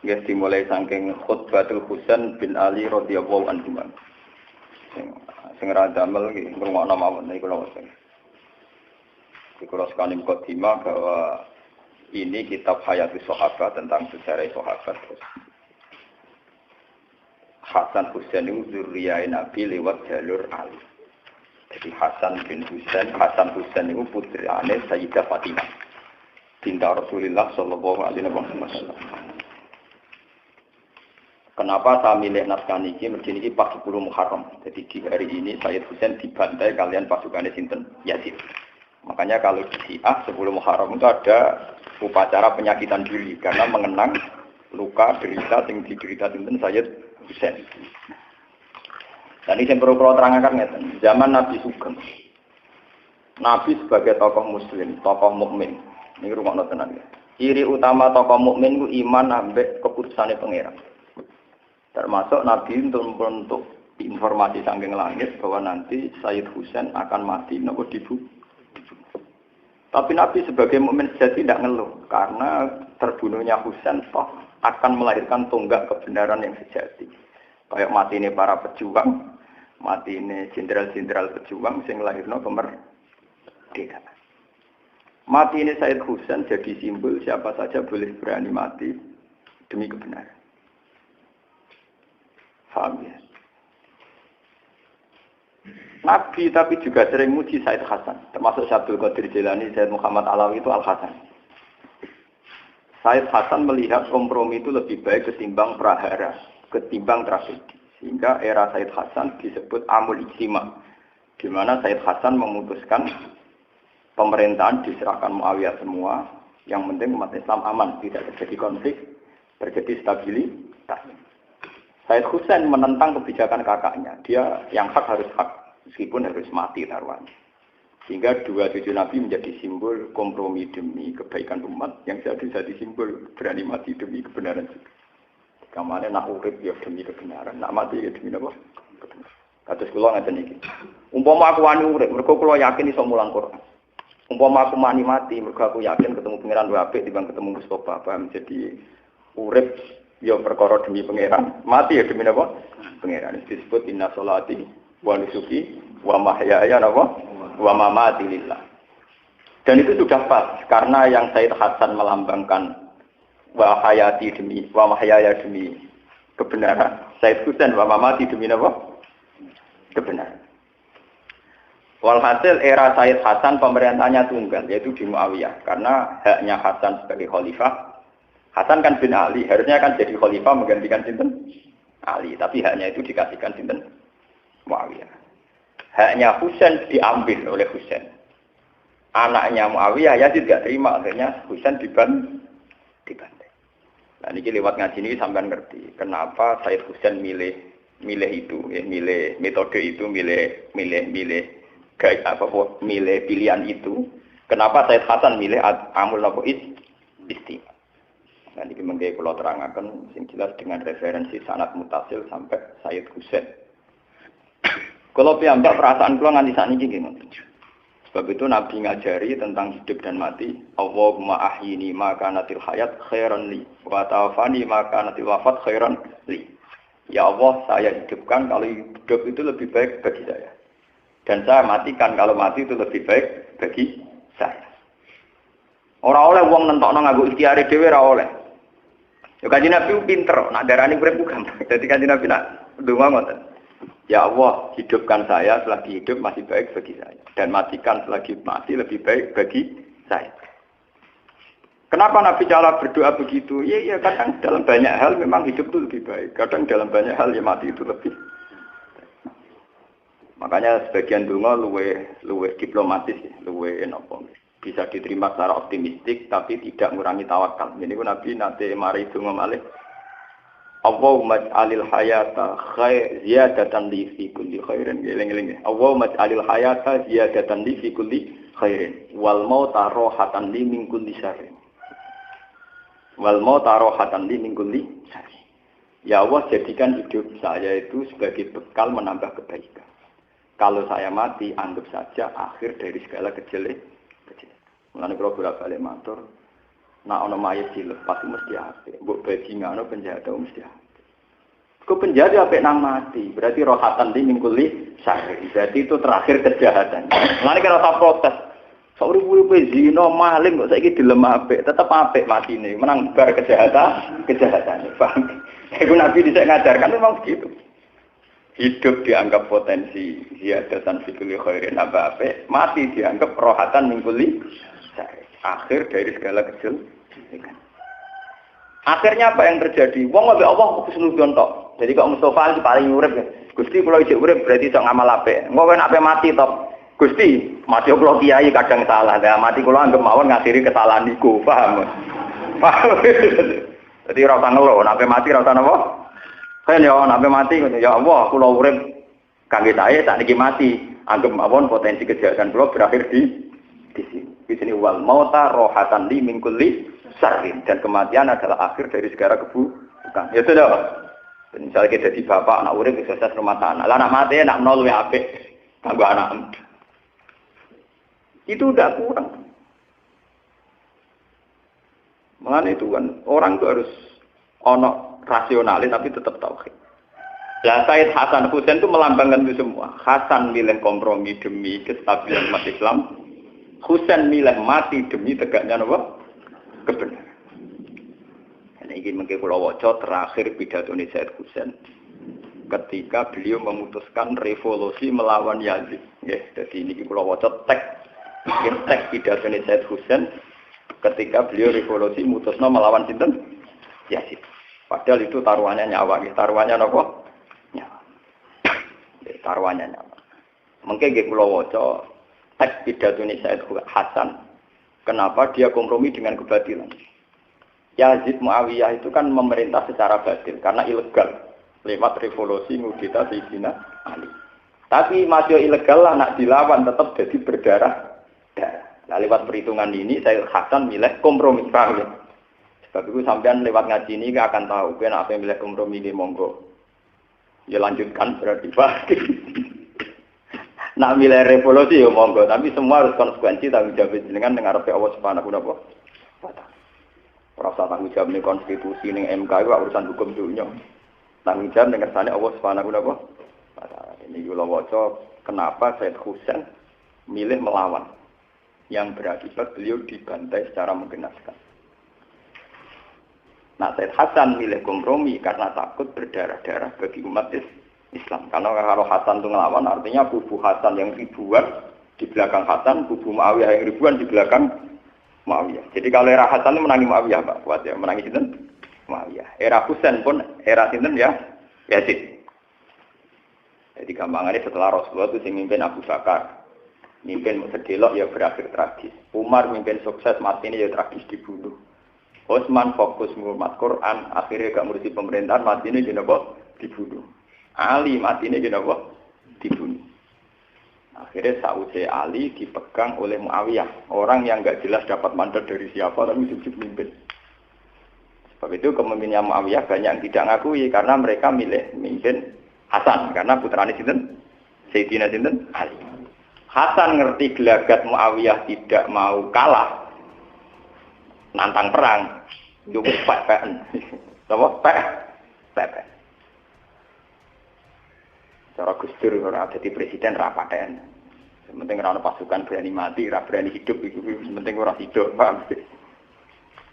Nggih dimulai saking khutbatul Husain bin Ali radhiyallahu anhu. Sing ra damel nggih ngrungokno mawon niku kula wonten. Dikulas sekali mukadimah bahwa ini kitab Hayatus Sahabat tentang sejarah sahabat. Hasan Husain itu zuriyah Nabi lewat jalur Ali. Jadi Hasan Husain itu putrane Sayyidah Fatimah binti Rasulullah sallallahu alaihi wasallam. Kenapa saya milih naskah ini? Mergi ini pas 10 Muharram. Jadi di hari ini Sayyid Husain dibantai kalian pasukannya sinten Yazid. Makanya kalau di Syiah 10 Muharram itu ada upacara penyakitan diri karena mengenang luka derita yang diderita sinten Sayyid Husain. Dan ini yang perlu kalau terangkan zaman Nabi Sugeng. Nabi sebagai tokoh muslim, tokoh mukmin. Ini rumah tenan ya. Ciri utama tokoh mukmin itu iman ambek keputusannya pangeran. Termasuk Nabi untuk informasi saking langit bahwa nanti Sayyid Husain akan mati nopo dibunuh. Tapi Nabi sebagai mukmin sejati tidak ngeluh karena terbunuhnya Husain toh akan melahirkan tonggak kebenaran yang sejati. Kayak mati ini para pejuang, mati ini jenderal-jenderal pejuang sing lahirno kemerdekaan. Mati ini Sayyid Husain jadi simbol siapa saja boleh berani mati demi kebenaran. Paham ya? Nabi tapi juga sering muji Said Hasan, termasuk Abdul Qadir Jilani, Said Muhammad Alawi itu Al-Hasan. Said Hasan melihat kompromi itu lebih baik ketimbang prahara, ketimbang tragedi. Sehingga era Said Hasan disebut Amul Ijtima, di mana Said Hasan memutuskan pemerintahan diserahkan Muawiyah semua, yang penting umat Islam aman, tidak terjadi konflik, terjadi stabilitas. Said Husain menentang kebijakan kakaknya. Dia yang hak harus hak, meskipun harus mati taruhannya. Sehingga dua cucu Nabi menjadi simbol kompromi demi kebaikan umat, yang jadi simbol berani mati demi kebenaran juga. Kamane nak urip ya demi kebenaran, nak mati ya demi apa? Kebenaran. Kados kula ngaten iki. Umpama aku wani urip, mergo kula yakin iso mulang Quran. Umpama aku mati, mergo aku yakin ketemu pangeran luwih apik dibanding ketemu Mustofa, paham? Jadi urip ya perkara demi pangeran, mati ya demi apa? Pangeran. Disebut inna sholati wa nusuki wa mahyaya wa mamati lillah. Dan itu sudah pas karena yang Said Hasan melambangkan wa hayati demi wa mahyaya demi kebenaran. Said Husain wa mamati demi apa? Kebenaran. Walhasil era Said Hasan pemerintahnya tunggal yaitu di Muawiyah karena haknya Hasan sebagai khalifah. Hasan kan bin Ali, harusnya kan jadi khalifah menggantikan sinten Ali, tapi haknya itu dikasihkan sinten Muawiyah. Haknya Husain diambil oleh Husain. Anaknya Muawiyah Yazid tidak terima, akhirnya Husain dibantai. Nah ini lewat ngaji ini sampean ngerti kenapa Said Husain milih itu, milih metode itu, milih pilihan itu. Kenapa Said Hasan milih amul napa istimewa. Nah, ini mungkin kalau terangkan, yang jelas dengan referensi sanad mutasil sampai Sayyid Husain. Kalau piyambak perasaan kalau nganti saat ini gimana? Sebab itu Nabi ngajari tentang hidup dan mati. Allahumma ahyini maka natil hayat khairan li, wa tawafani maka natil wafat khairan li. Ya Allah, saya hidupkan kalau hidup itu lebih baik bagi saya. Dan saya matikan kalau mati itu lebih baik bagi saya. Ora oleh wong nentokno nganggo ikhtiare dhewe ora oleh. Ya Kanjeng Nabi pinter, nak darani urip gampang. Dadi Kanjeng Nabi nak ndonga ngoten. Ya Allah, hidupkan saya selagi hidup masih baik bagi saya dan matikan selagi mati lebih baik bagi saya. Kenapa Nabi cara berdoa begitu? Ya kadang dalam banyak hal memang hidup itu lebih baik. Kadang dalam banyak hal ya mati itu lebih baik. Makanya sebagian donga luweh diplomatis, luweh napa. Bisa diterima secara optimistik tapi tidak mengurangi tawakal. Ini pun Nabi nanti mari donga malih. Allahumma ij'alil hayata ziyadatan li fi kulli khairin. Eling-eling. Allahumma ij'alil hayata ziyadatan li fi kulli khairin wal mauta rahatan li min kulli syarrin. Wal mauta rahatan li min kulli syarrin. Ya Allah, jadikan hidup saya itu sebagai bekal menambah kebaikan. Kalau saya mati, anggap saja akhir dari segala kejelekan. Mulane kula bolak-balik matur, Nak ana mayit dilepas mesti apik. Mbok bajingane penjahat mesti apik. Kok penjahat apik nang mati, berarti rohatan di mingkuli syarri. Berarti itu terakhir kejahatan. Mulane kira ora protes. Sauri-uri zina maling kok saiki dilem apik, tetep apik matine. Menang bar kejahatan. Paham? Iku Nabi dhisik ngajarkan memang begitu. Hidup dianggap potensi ziyadatan fikul khairin apik, mati dianggap rohatan mingkuli syarri. Akhir dari segala kejelekan. Akhirnya apa yang terjadi? Wong ambek Allah khusnudon tok. Jadi kok Mustafa iki paling urip ya. Gusti kula isih urip berarti iso ngamal apik. Engko nek ape mati tok. Gusti, mati kula kiai kadang salah. Lah mati kula anggap mawon ngakhiri kesalahan niku, paham? Paham. Dadi ora usah ngeluh, nek mati ora usah napa? Kan ya nek mati ya Allah kula urip kangge sae sakniki mati. Anggap mawon potensi kejahatan kula berakhir di sini. Di sini wal mauta rohatan li min kulli syarrin, dan kematian adalah akhir dari segala keburukan. Ya sudah. Misalnya kita jadi bapak, anak urip sukses rumah tangga. Lah anak mati, anak nol luwih apik kanggo anak. Itu udah kurang. Mengenai itu kan orang itu harus ono rasionalis tapi tetap tauhid. Lah Said Hasan Husain itu melambangkan itu semua. Hasan milih kompromi demi kestabilan umat Islam. Husain milih mati demi tegaknya apa? Kebenaran. Ini mungkin kalau waca terakhir pidato Said Husain ketika beliau memutuskan revolusi melawan Yazid. Ya, jadi ini kalau waca teks pidato Said Husain ketika beliau revolusi mutusno melawan sinten? Yazid. Padahal itu taruhannya nyawa, taruhannya apa? Nyawa. Ya, taruhannya nyawa. Mungkin kalau waca teks pidato Said Hasan, kenapa dia kompromi dengan kebatilan? Yazid Muawiyah itu kan memerintah secara batil karena ilegal lewat revolusi ngudita Sayyidina Ali. Tapi masih ilegal lah nak dilawan tetap jadi berdarah. Nah, lewat perhitungan ini Said Hasan milih kompromi, paham ya? Sebab itu sampean lewat ngaji ini akan tahu kan apa yang milih kompromi ini monggo. Ya lanjutkan berarti Pak. Nak milih revolusi ya monggo, tapi semua harus konsekuensi tanggung jawab jenengan dengan Allah Subhanahu wa taala. Rasa tanggung jawab ning konstitusi ning MK itu urusan hukum dunia. Tanggung jawab ning kersane Allah Subhanahu wa taala. Ini kula waca kenapa Said Husain milih melawan yang berakibat beliau dibantai secara menggenaskan. Nah, Said Hasan milih kompromi karena takut berdarah-darah bagi umat Islam. Karena kalau Hasan itu ngelawan artinya kubu Hasan yang ribuan di belakang Hasan, kubu Muawiyah yang ribuan di belakang Muawiyah. Jadi kalau era Hasan itu menangi Muawiyah, Pak. Kuat ya, menangi sinten? Muawiyah. Era Husain pun era sinten ya? Yazid. Jadi gampangannya setelah Rasulullah itu mimpin Abu Bakar. Mimpin sedelok ya berakhir tragis. Umar mimpin sukses, mati ini ya tragis dibunuh. Utsman fokus menghormat Quran, akhirnya gak ngurusi pemerintahan, mati ini dibunuh. Ali mati ini dibunuh. Akhirnya Saudi Ali dipegang oleh Muawiyah, orang yang nggak jelas dapat mandat dari siapa tapi sujud mimpin. Sebab itu kepemimpinannya Muawiyah banyak yang tidak ngakui karena mereka milih mimpin Hasan karena putrane sinten? Sayyidina sinten? Ali. Hasan ngerti gelagat Muawiyah tidak mau kalah nantang perang, cukup pek-pekan. Apa? Pek. Cara Gus Dur ora dadi presiden ra paten. Penting ora ana pasukan berani mati, ora berani hidup iku penting ora hidup, paham.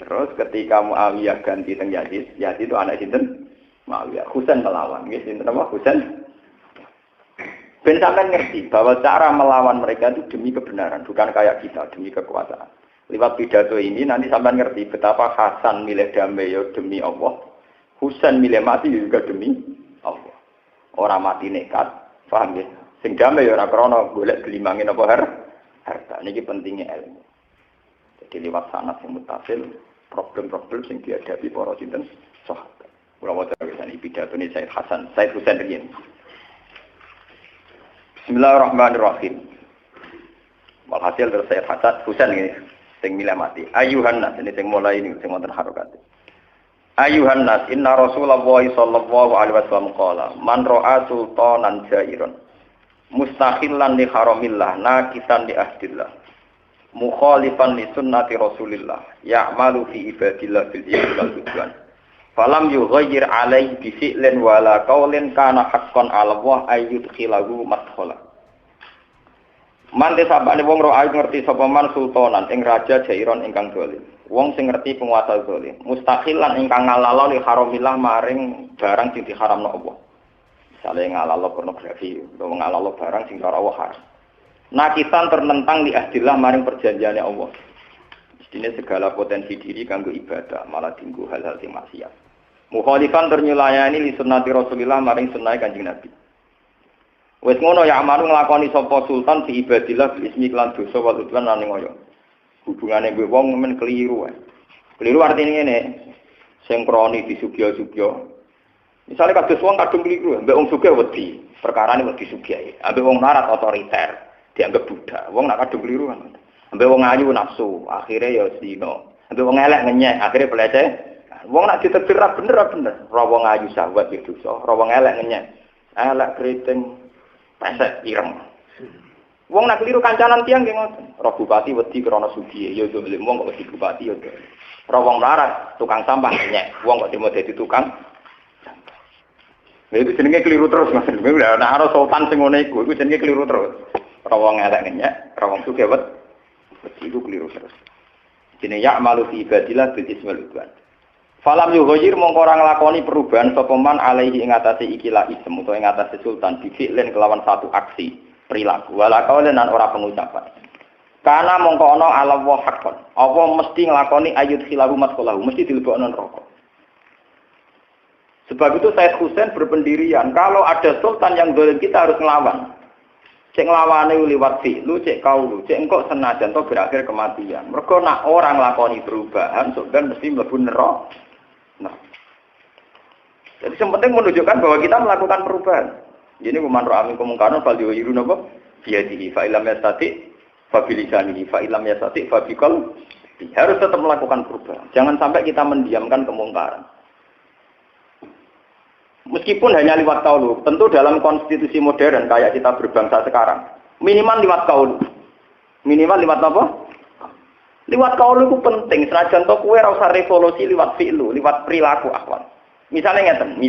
Terus ketika Muawiyah ganti teng Yazid itu anak sinten? Muawiyah. Husain melawan, nggih sinten apa? Husain. Ben sampean ngerti bahwa cara melawan mereka itu demi kebenaran, bukan kayak kita demi kekuasaan. Lewat pidato ini nanti sampean ngerti betapa Hasan milih damai ya demi Allah. Husain milih mati juga demi Allah. Orang mati nekat, paham ya? Sing damai ya ora krana golek gelimangin apa harta. Niki pentingnya ilmu. Jadi lewat sanad sing mutasil, problem-problem sing dihadapi para sinten sahabat. Kula waca iki pidatone Said Hasan, Said Husain riyen. Bismillahirrahmanirrahim. Walhasil terus Said Hasan Husain ini sing milih mati. Ayuhan nas ini sing mulai ini sing wonten harokat. Ayuhan nas inna Rasulullah sallallahu alaihi wasallam qala man ra'a sultanan jairon mustakhillan li haramillah nakisan li ahdillah mukhalifan li sunnati Rasulillah ya'malu fi ibadillah bil wal udwan falam yughayyir alaihi bi fi'lin wala qaulin kana haqqan 'ala Allah ayyudkhilahu madkhala. Mante sabane wong ro ayu ngerti sapa man sultanan ing raja jairon ingkang dolim. Wong sing ngerti penguasa dolim, mustaqilan ingkang ngalalo li haramillah maring barang sing diharamno Allah. Misale ngalalo pornografi, utawa ngalalo barang sing ora Allah haram. Nakisan ternentang li ahdillah maring perjanjiane Allah. Mestine segala potensi diri kanggo ibadah malah tinggu hal-hal sing maksiat. Mukhalifan ternyulayani li sunnati Rasulillah maring sunnah Kanjeng Nabi. Wes ngono ya amaru nglakoni sapa sultan fi ibadillah bil ismi lan dosa wal udwan lan ngoyo. Hubungane kowe wong men keliru wae. Keliru artine ngene. Sing kroni disugya-sugya. Misale kados wong kadung keliru, mbek wong sugih wedi, perkarane wedi sugih. Ambek wong larat otoriter, dianggap budak. Wong nak kadung keliru kan. Ambek wong ayu nafsu, akhire ya zina. Ambek wong elek ngenyek, akhire pelece. Wong nak ditetir bener. Ora wong ayu sahabat ya dosa, ora wong elek ngenyek. Elek kriting pesek ireng. Wong nak keliru kancanan tiyang nggih ngoten. Roh bupati wedi krana sugih, ya dolim wong kok wedi bupati ya. Roh wong larat tukang sampah nyek, wong kok dimo dadi tukang. Lha itu jenenge keliru terus Mas. Nek ana sultan sing ngene iku jenenge keliru terus. Roh wong elek nyek, roh wong sugih wedi iku keliru terus. Jenenge ya malu fi ibadillah bil ismil udwan. Falam yughayir mongko ora nglakoni perubahan sapa man alaihi ing atase ikilah isem utawa ing atase sultan bifi'len kelawan satu aksi perilaku wala kaulen lan ora pengucapan. Karena mongko ana ala wa haqqan. Apa mesti nglakoni ayat khilahu matqalahu, mesti dilebokno neraka. Sebab itu Said Husain berpendirian kalau ada sultan yang zalim kita harus nglawan. Cek nglawane liwat fi'lu, cek kaulu, cek engko senajan to berakhir kematian. Mergo nak orang nglakoni perubahan sok ben mesti mlebu neraka. Nah, jadi yang penting menunjukkan bahwa kita melakukan perubahan. Ini kuman ro'amin kemungkaran fal yuhiru napa biyadihi fa ilam yastati fa bilisanihi fa ilam yastati fa biqal. Harus tetap melakukan perubahan. Jangan sampai kita mendiamkan kemungkaran. Meskipun hanya lewat qaul, tentu dalam konstitusi modern kayak kita berbangsa sekarang, minimal lewat qaul. Minimal lewat apa? Liwat kaul itu penting, senajan to kowe ora usah revolusi liwat fi'lu, liwat perilaku akhwat. Misalnya ngeten,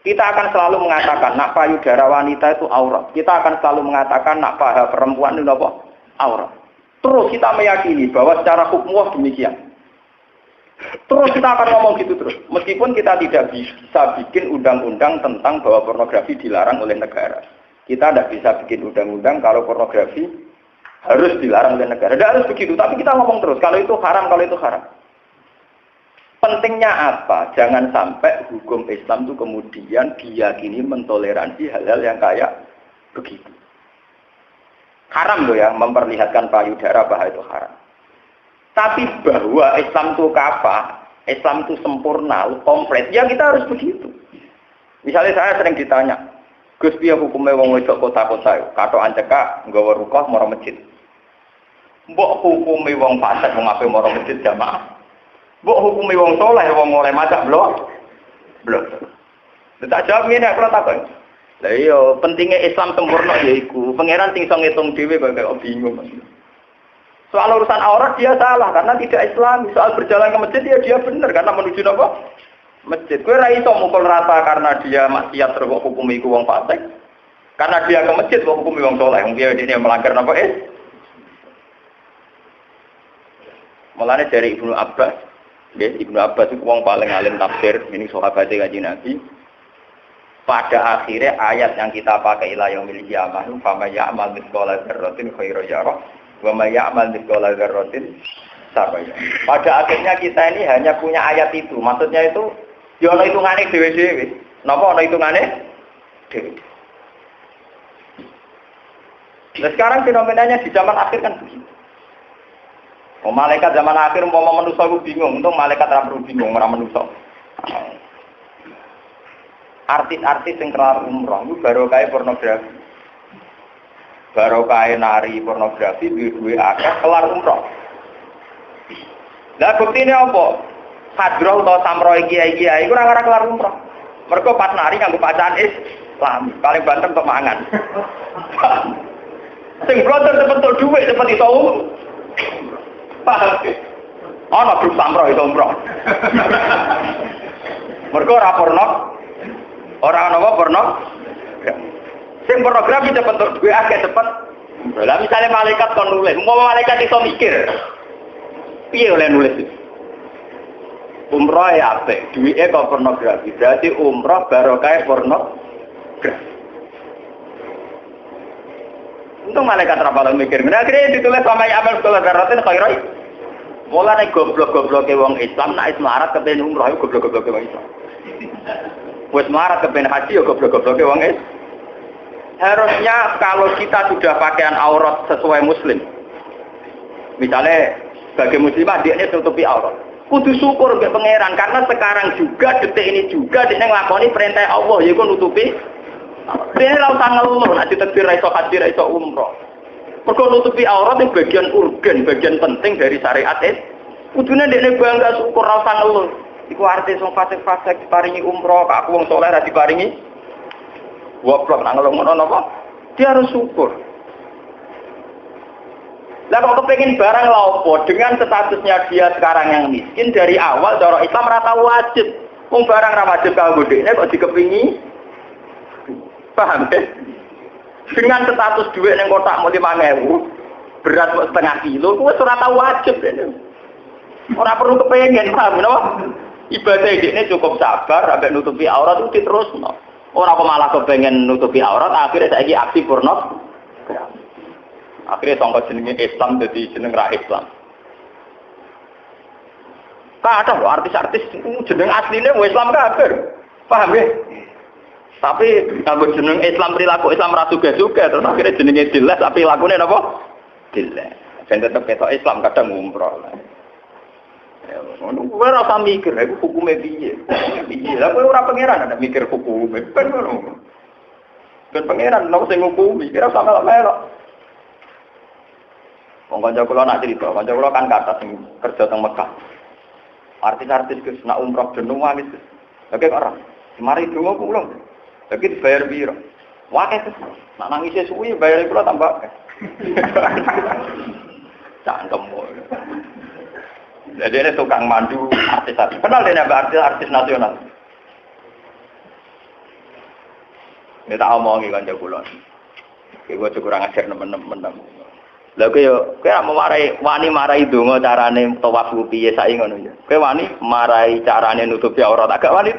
kita akan selalu mengatakan nak payudara wanita itu aurat. Kita akan selalu mengatakan nak paha perempuan itu apa? Aurat. Terus kita meyakini bahwa secara hukum demikian. Terus kita akan ngomong gitu terus. Meskipun kita tidak bisa bikin undang-undang tentang bahwa pornografi dilarang oleh negara. Kita tidak bisa bikin undang-undang kalau pornografi harus dilarang oleh negara. Tidak harus begitu, tapi kita ngomong terus. Kalau itu haram, kalau itu haram. Pentingnya apa? Jangan sampai hukum Islam itu kemudian diyakini mentoleransi hal-hal yang kayak begitu. Haram loh ya, memperlihatkan payudara bahwa itu haram. Tapi bahwa Islam itu kafah, Islam itu sempurna, komplit, ya kita harus begitu. Misalnya saya sering ditanya, Gus piye hukume wong wedok kota-kota katokan cekak nggawa rukah mara masjid. Mbok hukume wong fasik wong ape mara masjid jamaah. Mbok hukume wong saleh wong oleh maca blok. Tak jawab ngene aku takon. Lah iya pentingnya Islam sempurna yaiku pangeran sing iso ngitung dhewe kok bingung. Soal urusan aurat dia salah karena tidak Islam. Soal berjalan ke masjid dia benar karena menuju apa? Masjid. Kowe ra iso mukul rata karena dia maksiat terus kok hukum iku wong fasik. Karena dia ke masjid kok hukum wong saleh. Wong dia melanggar napa Mulane dari Ibnu Abbas, Ibnu Abbas itu wong paling alim tafsir, ini sahabat Kanjeng Nabi. Pada akhirnya ayat yang kita pakai ila yaumil qiyamah, fa may ya'mal mithqala dzarratin khairan yarah, wa may ya'mal mithqala dzarratin syarran yarah. Pada akhirnya kita ini hanya punya ayat itu. Maksudnya itu ya ana hitungane dhewe-dhewe. Napa ana hitungane? Dhewe. Nah sekarang fenomenanya di zaman akhir kan begitu. Malaikat zaman akhir umpama manusia itu bingung, untung malaikat ora perlu bingung, ora manusia. Artis-artis yang kelar umroh itu baru kayak pornografi. Baru kayak nari pornografi duwe akeh kelar umroh. Lah buktine apa? Hadroh atau samroh kiai-kiai iku ora kelar umroh. Mergo pas nari nganggo bacaan Islam, paling banter untuk mangan. Sing blontor cepet entuk dhuwit cepet iso paham. Ana grup samro iso umroh. Mergo ora porno. Ora ana apa porno. Sing pornografi cepet entuk dhuwit akeh cepet. Lah misale malaikat kon nulis, umpama malaikat iso mikir. Piye oleh nulis? Umroh ya apik, duwike kok pornografi. Berarti umroh barokah pornografi. Untung malaikat rapal mikir. Nah, akhirnya ditulis sama amal sekolah garatin khairai. Mulane goblok-gobloke wong Islam nek melarat kepen umroh iku goblok-gobloke wong Islam. Wis melarat kepen haji ya goblok-gobloke wong Islam. Harusnya kalau kita sudah pakaian aurat sesuai muslim. Misalnya sebagai muslimah dia tutupi aurat. Kudu syukur mbek pangeran karena sekarang juga detik ini juga dia nglakoni perintah Allah yaiku nutupi. Dia ora usah ngeluh nek ditakdir ra iso haji ra iso umroh. Mergo nutupi aurat itu bagian urgen, bagian penting dari syariat itu. Kudune dekne bangga syukur ra usah ngeluh. Iku arti wong fasik-fasik diparingi umroh, kok aku wong saleh ra diparingi. Goblok nang ngeluh ngono napa? Dia harus syukur. Lah kok kepengin barang lha opo? Dengan statusnya dia sekarang yang miskin dari awal cara Islam ora tau wajib. Wong barang ra wajib kanggo dekne kok dikepingi. Paham ya? Dengan status duit yang kotak mau 5.000, berat setengah kilo, kuwi ora tau wajib dene. Ora perlu kepengen, paham napa? Ibadah ini cukup sabar sampai nutupi aurat itu diterusno. Ora kok malah kepengen nutupi aurat, akhirnya saiki aksi porno. Akhirnya tongko jenenge Islam jadi jeneng ra Islam. Kadang lho artis-artis jeneng asline wong Islam kabeh. Paham ya? Tapi kalau jeneng Islam perilaku Islam ra juga terus akhirnya jenenge jelas tapi lakune napa? Jelas. Ben tetep ketok Islam kadang umroh. Ya, ngono kuwi ora usah mikir, iku hukume piye. Piye? Lah kowe ora pangeran ada mikir hukume. Ben ngono. Ben pangeran lho sing ngukumi, kira sampe melok. Wong kanca kula nak cerita, kanca kula kan kata sing kerja teng Mekah. Artis-artis Gus nak umroh jeneng wis. Oke kok ora. Mari donga kula. Lagi dibayar piro? Wae terus. Nak nangis suwi bayar kula tambah. Cangkem. Jadi ini tukang mandu artis-artis. Kenal dia artis nasional. Ini tak omongi kan jagulan. Gue kurang ajar temen-temen. Lalu kayak mau wani marai dongo carane tawaf piye saiki ngono ya. Kayak wani marai carane nutupi aurat agak wani.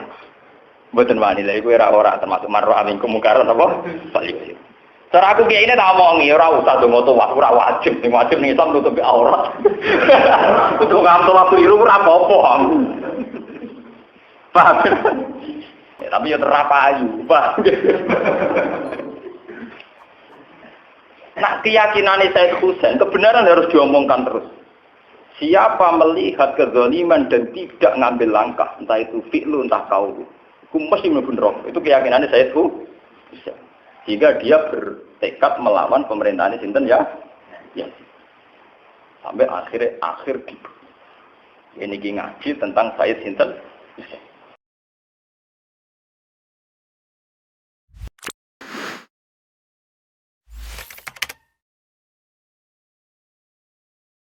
Mboten wani lha iku ora termasuk marro amin kemungkaran apa? Salih. Cara aku kiai ini tak omongi, ora usah dongo tawaf, ora wajib. Sing wajib ning Islam nutupi aurat. Kudu ngam tawaf keliru ora apa-apa. Paham? Ya, tapi ya terapayu, paham? Nah, keyakinan Said Husain, kebenaran harus diomongkan terus. Siapa melihat kezaliman dan tidak ngambil langkah, entah itu fi'lu, entah qaul, itu mesti mlebu neraka. Itu keyakinan Said Husain. Sehingga dia bertekad melawan pemerintahan sinten ya. Sampai akhir dibunuh. Ini ngaji tentang Said sinten.